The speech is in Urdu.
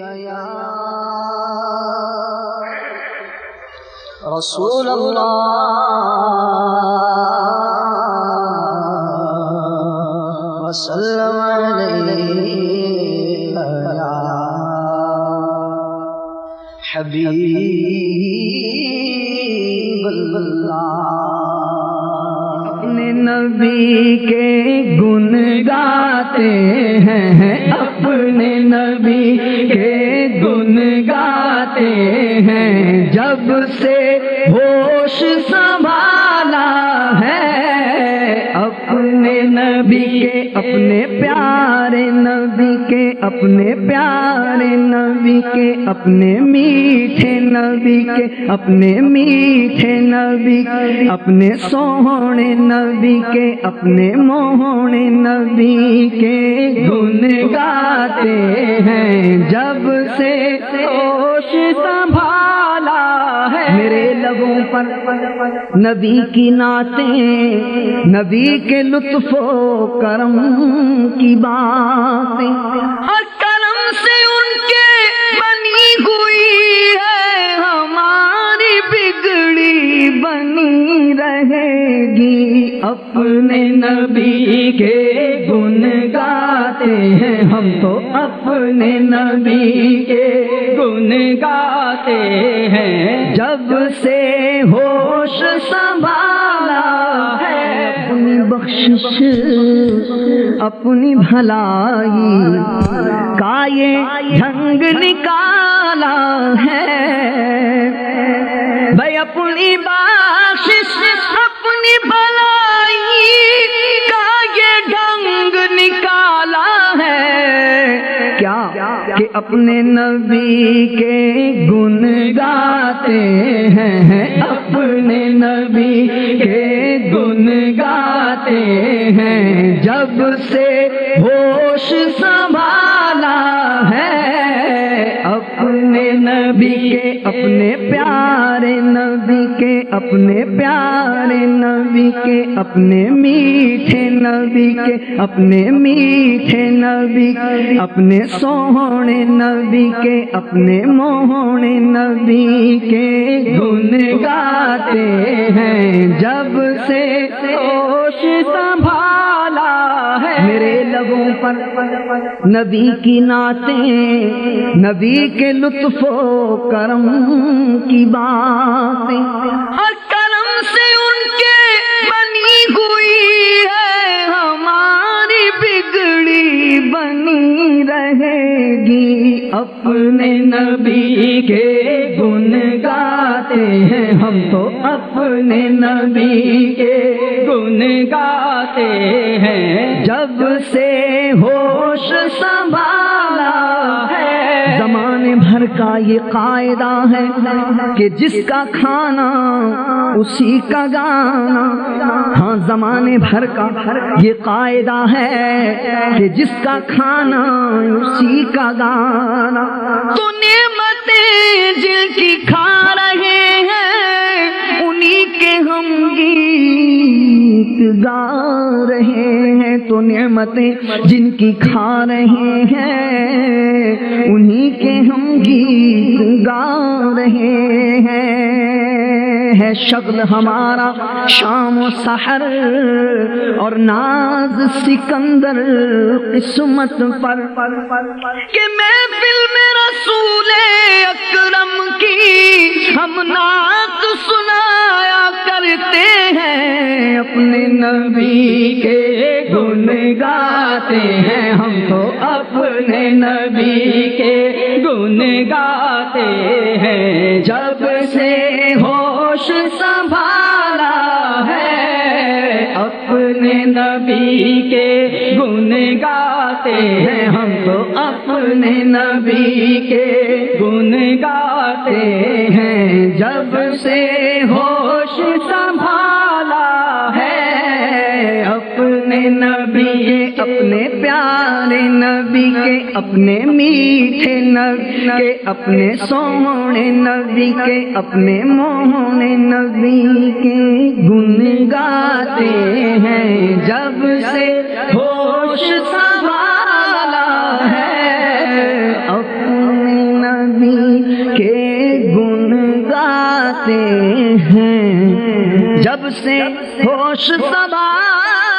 یا رسول اللہ وسلم علیہ یا حبیب اللہ۔ اپنے نبی کے گن گاتے ہیں، اپنے نبی کے گن گاتے ہیں، جب سے ہوش سنبھالا ہے اپنے نبی کے، اپنے پیارے نبی کے، اپنے پیارے نبی کے، اپنے میٹھے نبی کے، اپنے میٹھے نبی کے، اپنے سوہنے نبی کے، اپنے موہنے نبی کے گن گاتے ہیں، جب سے ہوش سنبھالا ہے۔ میرے لبوں پر نبی کی نعتیں، نبی کے لطف و کرم کی باتیں، اور کرم سے ان کے بنی ہوئی ہے ہماری بگڑی بنی رہے گی۔ اپنے نبی کے گن گاتے ہیں ہم تو، اپنے نبی کے گن گاتے ہیں، جب سے ہوش سنبھالا ہے۔ اپنی بخشش اپنی بھلائی کا یہ ڈھنگ نکالا ہے، بھائی اپنی بخشش اپنی بھلائی کا یہ ڈھنگ نکالا ہے، کیا کہ اپنے نبی کے گن گاتے ہیں، اپنے نبی کے گن گاتے ہیں، جب سے ہوش سنبھالا ہے اپنے نبی کے، اپنے پیارے نبی کے، اپنے پیارے نبی کے، اپنے میٹھے نبی کے، اپنے میٹھے نبی کے، اپنے سوہنے نبی کے، اپنے موہنے نبی کے گن گاتے ہیں، جب سے ہوش سنبھالا ہے۔ میرے لبوں پر نبی کی نعتیں، نبی کے لطف و کرم کی باتیں، اور کرم سے ان کے بنی ہوئی ہے ہماری بگڑی بنی رہے گی۔ اپنے نبی کے گن گاتے ہیں ہم تو، اپنے نبی کے گن گاتے ہیں، جب سے ہوش سنبھالا ہے۔ زمانے بھر کا یہ قاعدہ ہے کہ جس کا کھانا اسی کا گانا، ہاں زمانے بھر کا یہ قاعدہ ہے کہ جس کا کھانا اسی کا گانا، تو نعمتیں جن کی کھا رہے ہیں انہی کے ہم گیت گا رہے ہیں، تو نعمتیں جن کی کھا رہے ہیں انہی کے ہم گیت گا رہے ہیں۔ ہے شغل ہمارا شام و سحر اور ناز سکندر قسمت پر، کہ محفل میں رسول اکرم کی ہم نعت سنایا کرتے ہیں۔ اپنے نبی کے گن گاتے ہیں ہم تو، اپنے نبی کے گن گاتے ہیں، جب سے ہوش سنبھالا ہے اپنے نبی کے گن گاتے ہیں ہم تو، اپنے نبی کے گن گاتے ہیں، جب سے ہوش سنبھالا ہے اپنے نبی کے، اپنے پیارے نبی کے، اپنے میٹھے نبی کے، اپنے سوہنے نبی کے، اپنے موہنے نبی کے گن گاتے ہیں، جب سے ہوش سنبھالا ہے اپنے ہیں جب سے ہوش سوار